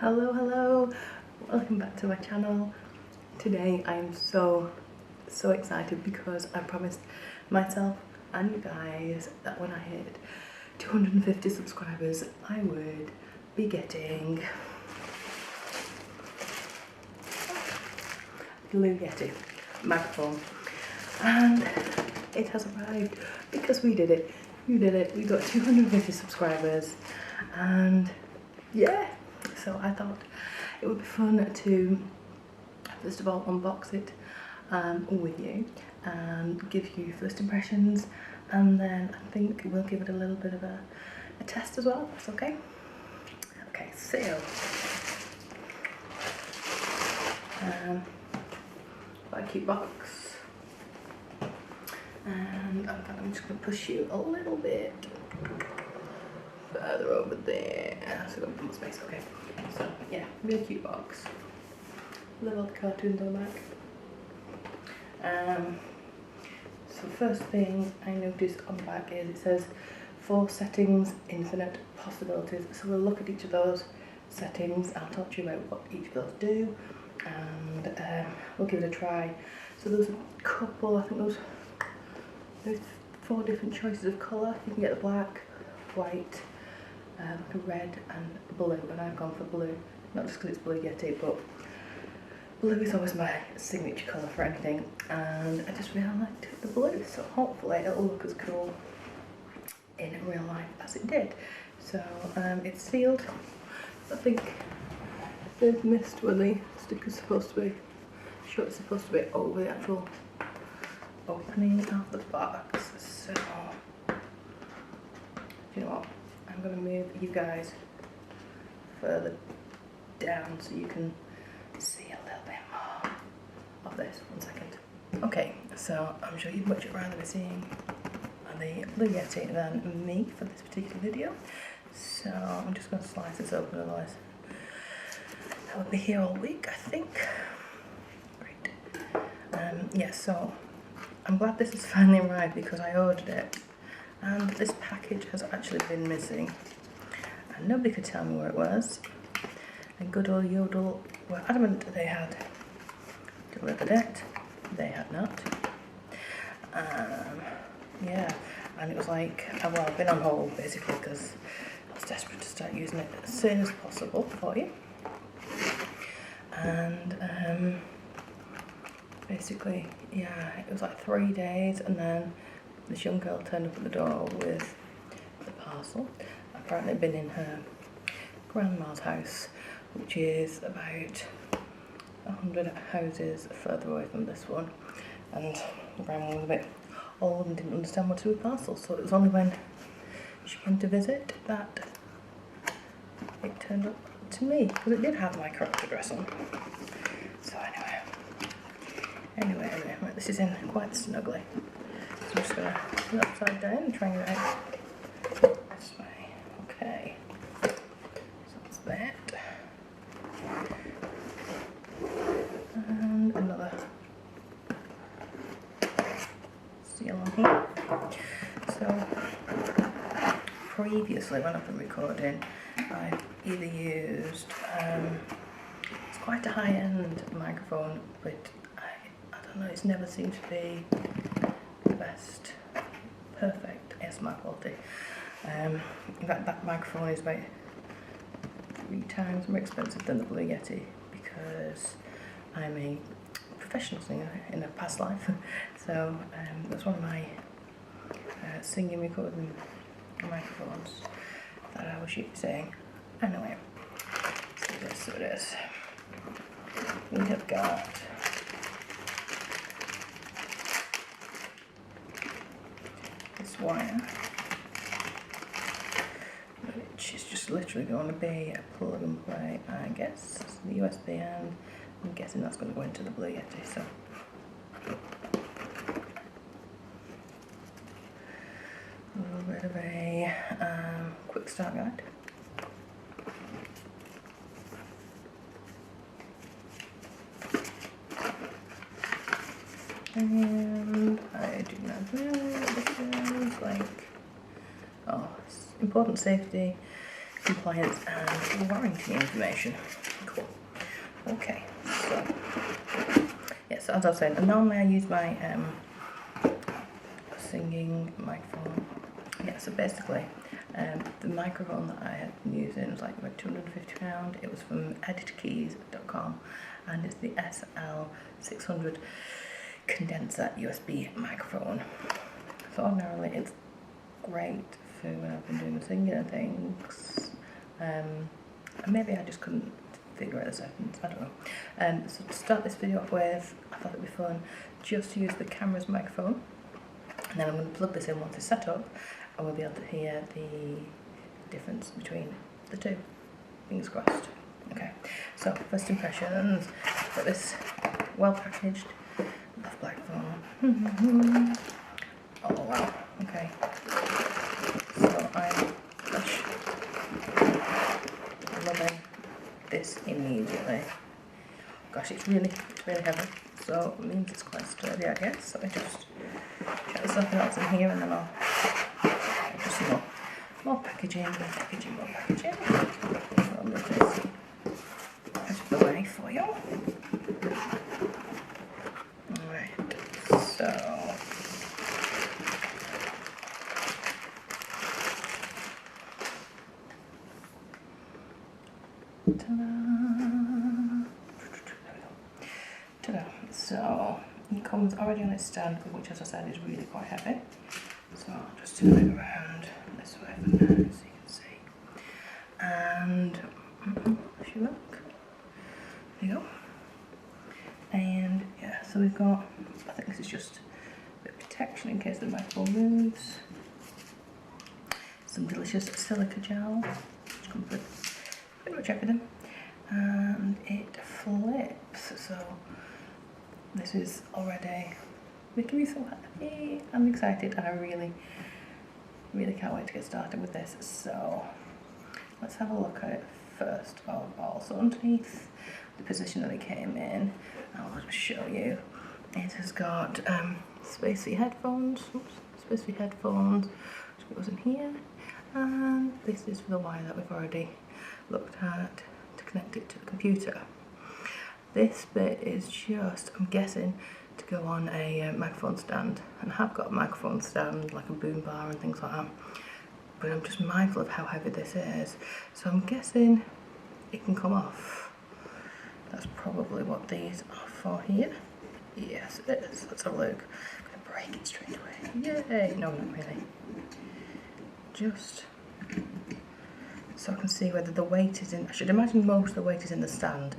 Hello, welcome back to my channel. Today I am so excited because I promised myself and you guys that when I hit 250 subscribers I would be getting Blue Yeti microphone, and it has arrived because we did it. We got 250 subscribers, and yeah, so I thought it would be fun to first of all unbox it with you and give you first impressions, and then I think we'll give it a little bit of a test as well. That's okay. Okay, so quite a cute box, and I'm just going to push you a little bit further over there so I've got more space. Okay, so yeah, really cute box. Love all the cartoons on the back. So first thing I noticed on the back is it says 4 settings, infinite possibilities. So we'll look at each of those settings. I'll talk to you about what each of those do, and we'll give it a try. So there's a couple, I think there's 4 different choices of colour. You can get the black, white, red and blue, and I've gone for blue, not just because it's Blue Yeti, but blue is always my signature colour for anything, and I just really liked the blue, so hopefully it'll look as cool in real life as it did. So it's sealed. I think they've missed where the sticker's supposed to be. Sure, it's supposed to be over the actual opening of the box. So you know what, I'm going to move you guys further down so you can see a little bit more of this. 1 second. Okay, so I'm sure you'd much rather be seeing the Blue Yeti than me for this particular video. So I'm just going to slice this open, otherwise I will be here all week, I think. Great. Yeah, so I'm glad this has finally arrived because I ordered it and this package has actually been missing and nobody could tell me where it was, and good old Yodel were adamant they had delivered it. They had not. Yeah, and it was like, well, I've been on hold basically because I was desperate to start using it as soon as possible for you, and basically, yeah, it was like 3 days, and then this young girl turned up at the door with the parcel. Apparently been in her grandma's house, which is about 100 houses further away from this one, and grandma was a bit old and didn't understand what to do with parcels, so it was only when she came to visit that it turned up to me, because it did have my correct address on. So anyway, right, this is in quite snugly, so I'm just going to put it upside down and try and get it out this way. Okay, so that's that, and another seal on here. So previously when I've been recording, I've either used, it's quite a high-end microphone, but I don't know, it's never seemed to be the best, perfect ASMR quality. In fact, that microphone is about 3 times more expensive than the Blue Yeti because I'm a professional singer in a past life. So that's one of my singing recording microphones that I was using. Anyway, so it is. We have got this wire, which is just literally going to be a plug and play, I guess. It's the USB end. I'm guessing that's going to go into the Blue Yeti. So a little bit of a quick start guide. And I do not know what this is like. Oh, it's important safety compliance and warranty information. Cool. Okay, so yes, as I was saying, normally I use my singing microphone. Yeah, so basically the microphone that I had been using was like about £250. It was from 𝗨𝗟𝗣𝗣𝗢𝗥𝗧 and it's the 𝗨𝗨𝗣𝗟𝗣𝗍𝗪 condenser USB microphone. So ordinarily it's great for when I've been doing the singing and things. And maybe I just couldn't figure out the settings, I don't know. So to start this video off with, I thought it'd be fun just to use the camera's microphone. And then I'm going to plug this in once it's set up, and we'll be able to hear the difference between the two. Fingers crossed. Okay, so first impressions. Got this well packaged left black phone. Oh wow, okay. So I'm loving this immediately. Gosh, it's really heavy, so it means it's quite sturdy, I guess. So I just check there's nothing else in here, and then I'll just some more packaging, more packaging. So I'll move this out of the way for you. Alright, so ta-da! So it comes already on its stand, which, as I said, is really quite heavy. So I'll just turn it around this way for now, so you can see. And if you look, there you go. And yeah, so we've got, I think this is just a bit of protection in case the microphone moves. Some delicious silica gel, which comes with pretty much everything. And it flips, so this is already making me so happy. I'm excited, and I really can't wait to get started with this. So let's have a look at it first of all. So underneath the position that it came in, I'll just show you. It has got space for your headphones, which goes in here, and this is for the wire that we've already looked at to connect it to the computer. This bit is just, I'm guessing, to go on a microphone stand, and I have got a microphone stand like a boom bar and things like that, but I'm just mindful of how heavy this is, so I'm guessing it can come off. That's probably what these are for here. Yes, it is. Let's have a look. I'm going to break it straight away. Yay! No, not really. Just so I can see whether the weight is in. I should imagine most of the weight is in the stand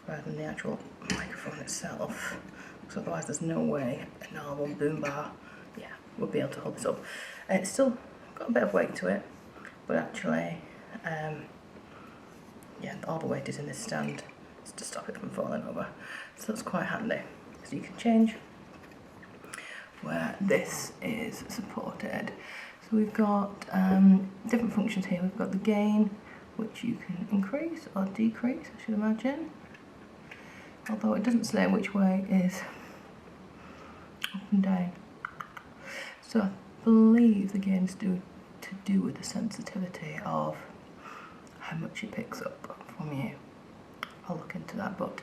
rather than the actual microphone itself, because otherwise there's no way a normal boom bar, yeah, will be able to hold this up. And it's still got a bit of weight to it, but actually, yeah, all the weight is in this stand to stop it from falling over. So that's quite handy. So you can change where this is supported. So we've got different functions here. We've got the gain, which you can increase or decrease, I should imagine. Although it doesn't say which way is up and down. So I believe the gain is to do with the sensitivity of how much it picks up from you. I'll look into that, but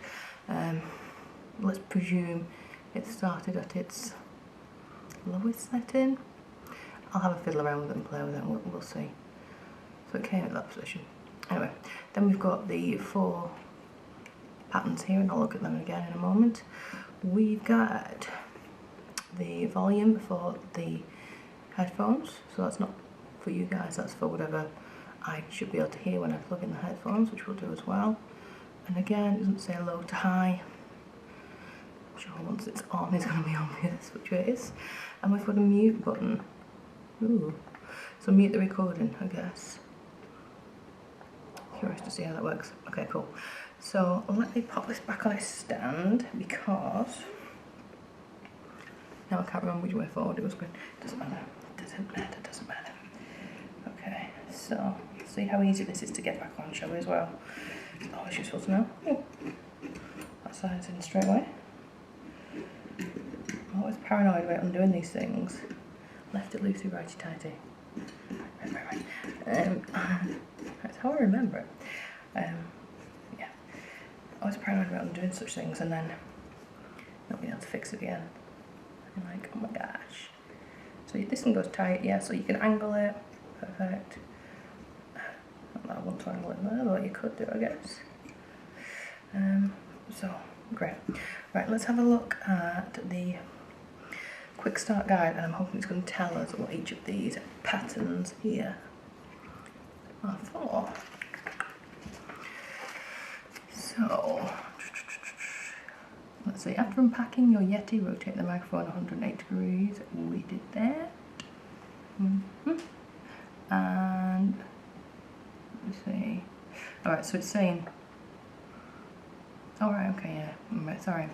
let's presume it started at its lowest setting. I'll have a fiddle around with it and play with it, and we'll see. So it came at that position. Anyway, then we've got the 4 patterns here, and I'll look at them again in a moment. We've got the volume for the headphones, so that's not for you guys, that's for whatever I should be able to hear when I plug in the headphones, which we'll do as well. And again, it doesn't say low to high. I'm sure once it's on, it's going to be obvious which way it is. And we've got a mute button. Ooh. So mute the recording, I guess. Curious to see how that works. Okay, cool. So let me pop this back on its stand, because now I can't remember which way forward it was going. Doesn't matter. Doesn't matter. Okay, so see how easy this is to get back on, shall we, as well? It's always useful to know. Ooh. That side's in straight away. I'm always paranoid about undoing these things. Left it loosey, righty tighty. Right. Let's how I remember it. Yeah, I was paranoid about doing such things and then not being able to fix it again. I'm like, oh my gosh. So this one goes tight, yeah, so you can angle it. Perfect. I want to angle it there, but you could do, I guess. So, great. Right, let's have a look at the quick start guide, and I'm hoping it's going to tell us what each of these patterns here are for. So, let's see, after unpacking your Yeti, rotate the microphone 180 degrees. We did that. And, let's see. Alright, so it's saying, alright, okay, yeah, right, sorry.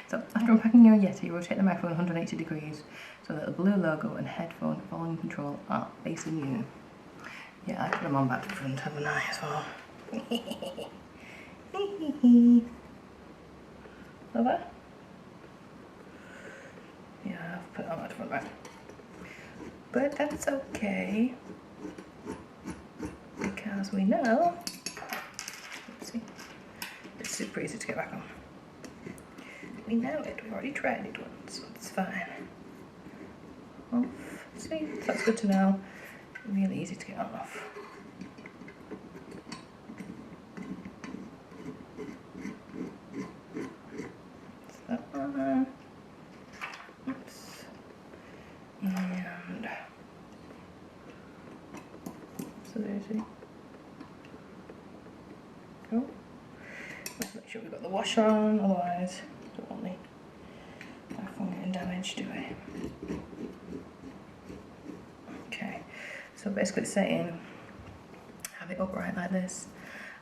So, after unpacking your Yeti, rotate the microphone 180 degrees so that the blue logo and headphone volume control are facing you. Yeah, I put them on back to front, haven't I, as well? Over? Yeah, I've put it on back to front, right? But that's okay, because we know, let's see, it's super easy to get back on. We know it, we've already tried it once, so it's fine. Off, see, that's good to know, really easy to get on and off. That one, oops, and so there's it. Oh, let's make sure we've got the washer on, otherwise don't want the iPhone getting damaged, do we? Okay, so basically it's saying have it upright like this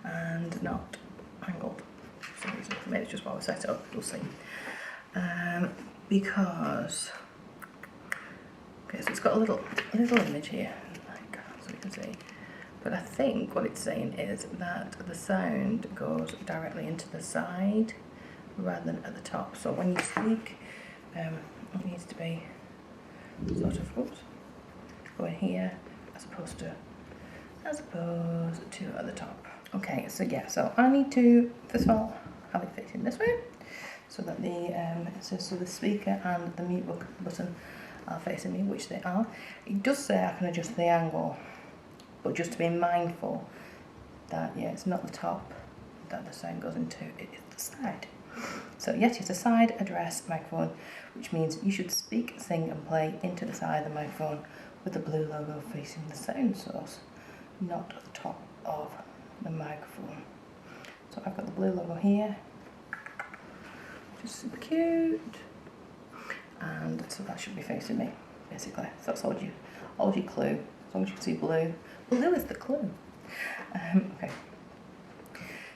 and not angled. For some reason, maybe it's just while we set it up, we'll see. Because okay, so it's got a little image here, like so you can see. But I think what it's saying is that the sound goes directly into the side rather than at the top. So when you speak, it needs to be sort of going here as opposed to at the top. Okay, so yeah, so I need to first of all have it facing this way so that so the speaker and the mute button are facing me, which they are. It does say I can adjust the angle, but just to be mindful that yeah, it's not the top that the sound goes into, it is the side. So Yeti is a side address microphone, which means you should speak, sing and play into the side of the microphone with the blue logo facing the sound source, not at the top of the microphone. So I've got the blue logo here, just super cute, and so that should be facing me basically. So that's all your clue. As long as you can see blue is the clue. Okay,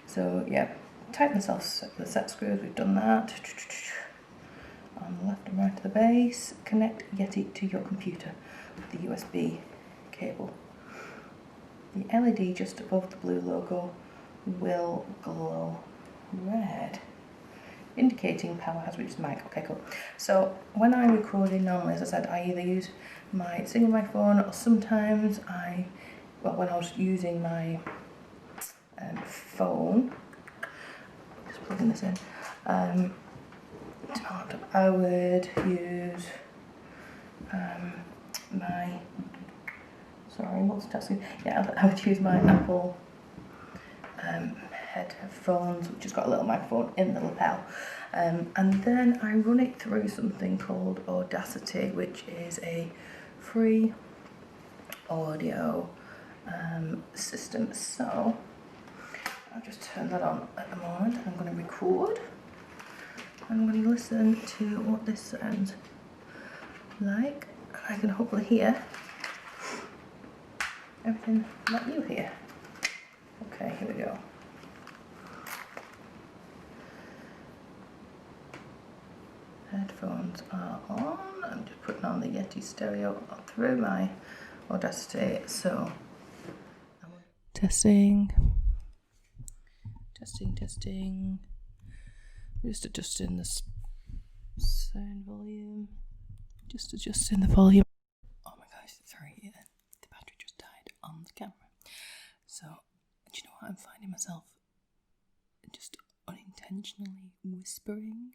so yeah, tighten the set screws, we've done that. On the left and right of the base, connect Yeti to your computer with the USB cable. The LED just above the blue logo will glow red, indicating power has reached the mic. Okay, cool. So when I'm recording normally, as I said, I either use my singing microphone or sometimes when I was using my phone, just plugging this in, to my laptop, I would use I would use my Apple headphones, which has got a little microphone in the lapel, and then I run it through something called 𝗨𝗣𝗟𝗢𝗥𝗧, which is a free audio system. So I'll just turn that on at the moment. I'm going to record. I'm going to listen to what this sounds like. I can hopefully hear everything that you hear. Okay, here we go. Headphones are on. I'm just putting on the Yeti stereo through my 𝗨𝗣𝗟𝗢𝗥𝗧. So, testing. Just adjusting the sound volume. Just adjusting the volume. Oh my gosh, sorry, yeah, the battery just died on the camera. So, Do you know what? I'm finding myself just unintentionally whispering.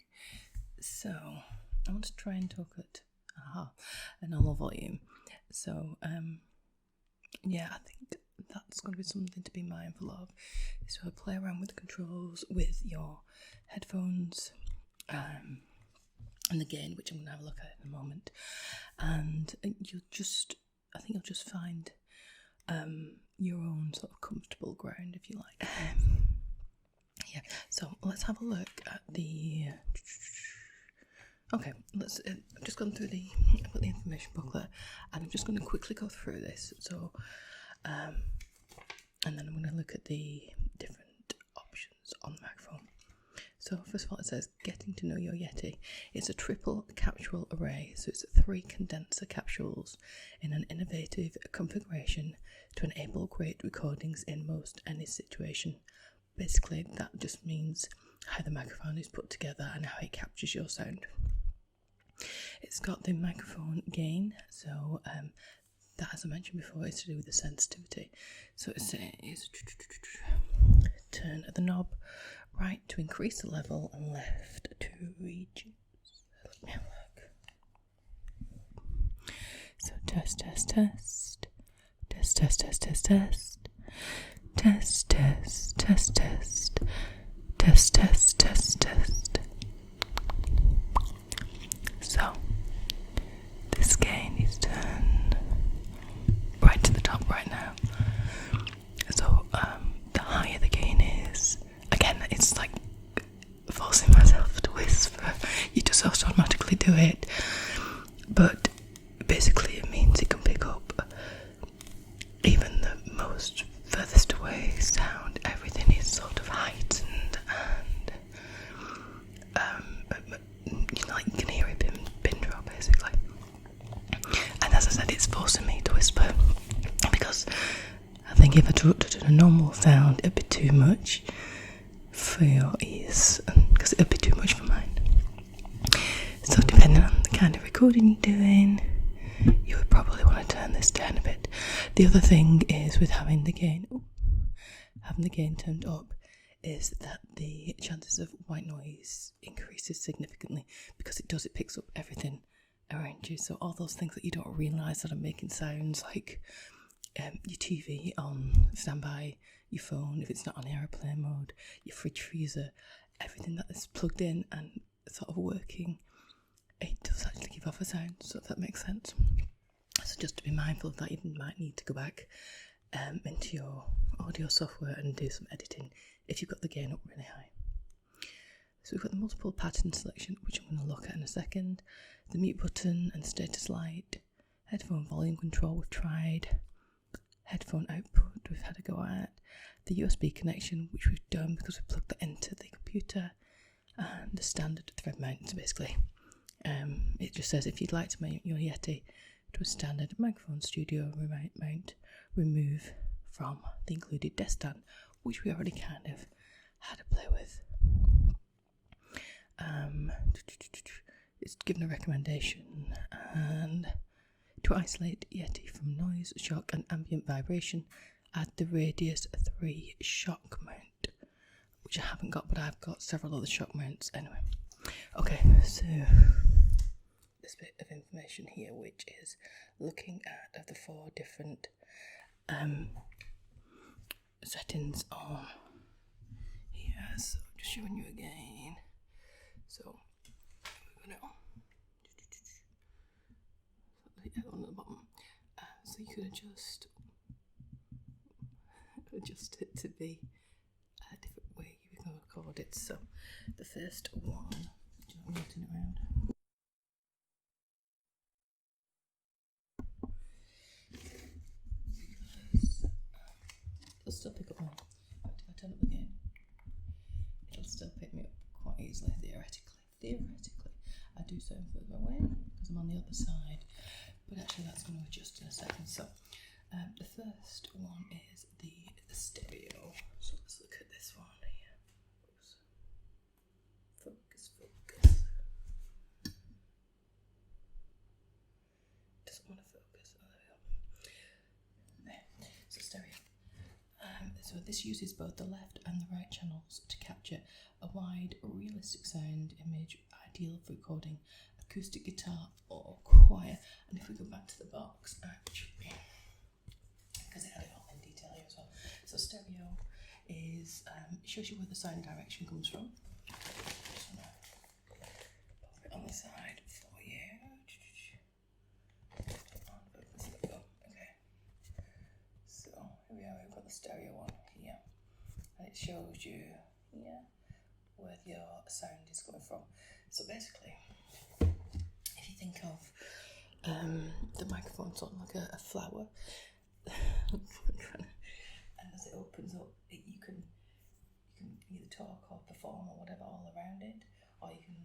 So I want to try and talk at a normal volume. So yeah, I think that's going to be something to be mindful of. So play around with the controls with your headphones and the gain, which I'm going to have a look at in a moment. And I think you'll just find your own sort of comfortable ground, if you like. Yeah, so let's have a look at the... Okay, I've just gone through I've got the information booklet, and I'm just going to quickly go through this. So, and then I'm going to look at the different options on the microphone. So first of all, it says getting to know your Yeti. It's a triple capsule array, so it's 3 condenser capsules in an innovative configuration to enable great recordings in most any situation. Basically, that just means how the microphone is put together and how it captures your sound. It's got the microphone gain, so that, as I mentioned before, is to do with the sensitivity. So it says turn the knob right to increase the level and left to reduce. Let me have a look. So test. So this gain is turned right to the top right now. So the higher the gain is, again, it's like forcing myself to whisper. You just have to automatically do it, but basically it means it can pick up even the most furthest away sound. Everything is sort of heightened, and you can hear a pin drop basically. And as I said, it's forcing me to whisper because I think if I tried to do a normal sound, it'd be too much for your ears, because it'd be too much for mine. So depending on the kind of recording you're doing, you would probably want to turn this down a bit. The other thing is with having the gain turned up is that the chances of white noise increases significantly, because it picks up everything around you. So all those things that you don't realise that are making sounds, like your TV on standby, your phone if it's not on airplane mode, your fridge freezer, everything that is plugged in and sort of working, it does actually give off a sound, so if that makes sense. So just to be mindful of that, you might need to go back into your audio software and do some editing if you've got the gain up really high. So we've got the multiple pattern selection, which I'm going to look at in a second, the mute button and status light, headphone volume control we've tried, headphone output we've had a go at, the USB connection, which we've done because we plugged that into the computer, and the standard thread mount. So basically it just says if you'd like to mount your Yeti to a standard microphone studio mount, remove from the included desk stand, which we already kind of had to play with. It's given a recommendation, and to isolate Yeti from noise, shock and ambient vibration, add the Radius 3 shock mount, which I haven't got, but I've got several other shock mounts anyway. Okay, so this bit of information here, which is looking at the 4 different settings on here. So just showing you again. So we're going to on the bottom. So you could adjust it to be a different way you can record it. So the first one, do you want me to turn it around? It'll still pick up more. If I turn up the gain, it'll still pick me up quite easily, theoretically. I do sound further away because I'm on the other side, but actually that's going to adjust in a second. So the first one is the stereo. So let's look at this one here. Focus. Doesn't want to focus. Oh, there we go. There. So stereo. So this uses both the left and the right channels to capture a wide, realistic sound image, ideal for recording acoustic guitar or choir. And if we go back to the box, actually, because it had it all in detail here as well. So stereo is, it shows you where the sound direction comes from. Just want to pop it on the side for you. Okay. So here we are, we've got the stereo one here. And it shows you where your sound is coming from. So basically, if you think of the microphone sort of like a flower, and as it opens up, you can either talk or perform or whatever all around it, or you can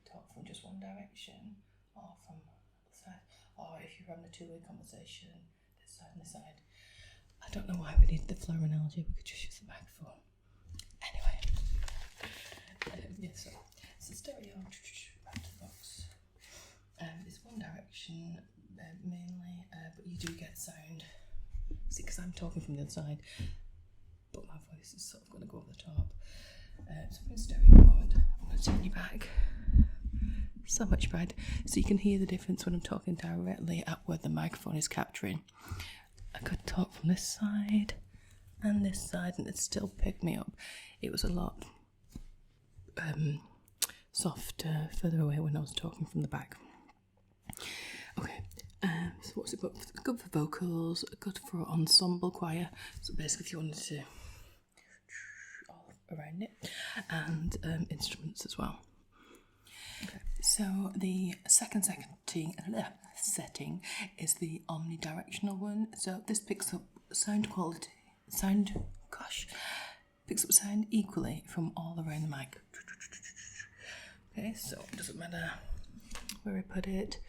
talk from just one direction, or from the side, or if you're having a two-way conversation, this side and this side. I don't know why we need the flower analogy, we could just use the microphone. Anyway, so stereo, back to the box. It's one direction mainly, but you do get sound. See, because I'm talking from the other side, but my voice is sort of going to go over the top. So I'm in stereo mode. I'm going to turn you back. So much better. So you can hear the difference when I'm talking directly at where the microphone is capturing. I could talk from this side and this side and it still picked me up. It was a lot softer further away when I was talking from the back. Okay, so what's it good for? Good for vocals, good for ensemble choir. So basically if you wanted to all around it, and instruments as well. Okay. So the second setting is the omnidirectional one. So this picks up picks up sound equally from all around the mic. Okay, so it doesn't matter where I put it,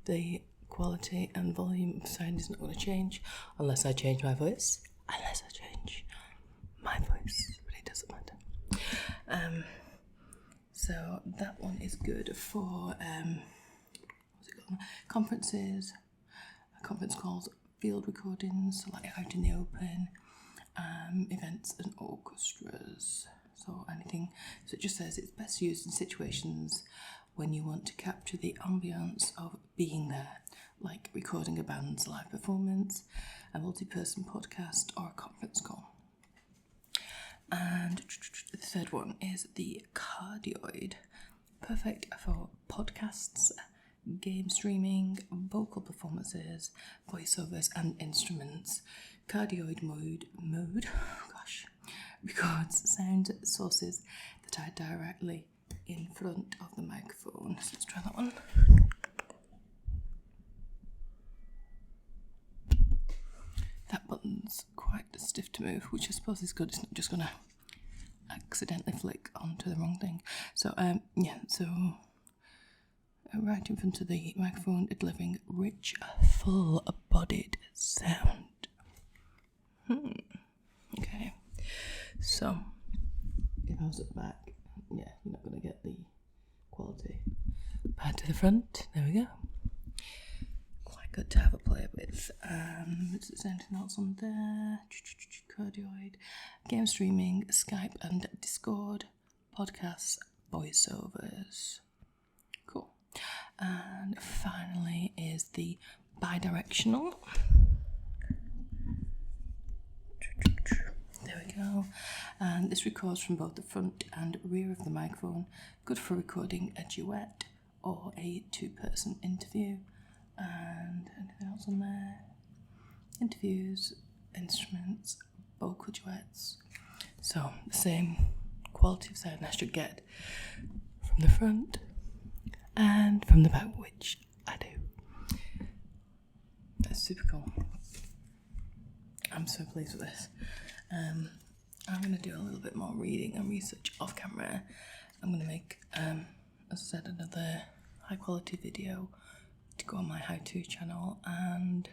the quality and volume of sound is not going to change unless I change my voice. But it doesn't matter. So that one is good for what's it called? Conferences, conference calls, field recordings, like out in the open, events and orchestras. So anything. So it just says it's best used in situations when you want to capture the ambience of being there, like recording a band's live performance, a multi-person podcast, or a conference call. And the third one is the cardioid, perfect for podcasts, game streaming, vocal performances, voiceovers and instruments. Cardioid mode records sound sources that are directly in front of the microphone. So let's try that one. That button's quite stiff to move, which I suppose is good. It's not just going to accidentally flick onto the wrong thing. So right in front of the microphone, delivering rich, full-bodied sound. Okay, so if I was at the back, you're not going to get the quality. Back to the front, there we go. Quite good to have a play with. Is there anything else on there? Cardioid, game streaming, Skype and Discord, podcasts, voiceovers. Cool. And finally is the bidirectional. There we go. And this records from both the front and rear of the microphone. Good for recording a duet or a two-person interview. And anything else on there? Interviews, instruments, vocal duets. So the same quality of sound I should get from the front and from the back, which I do. That's super cool. I'm so pleased with this. I'm going to do a little bit more reading and research off camera. I'm going to make, as I said, another high quality video to go on my how-to channel, and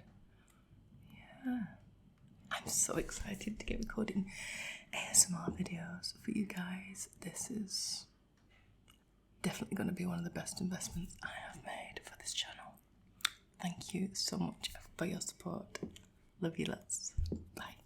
I'm so excited to get recording ASMR videos for you guys. This is definitely going to be one of the best investments I have made for this channel. Thank you so much for your support. Love you lots. Bye.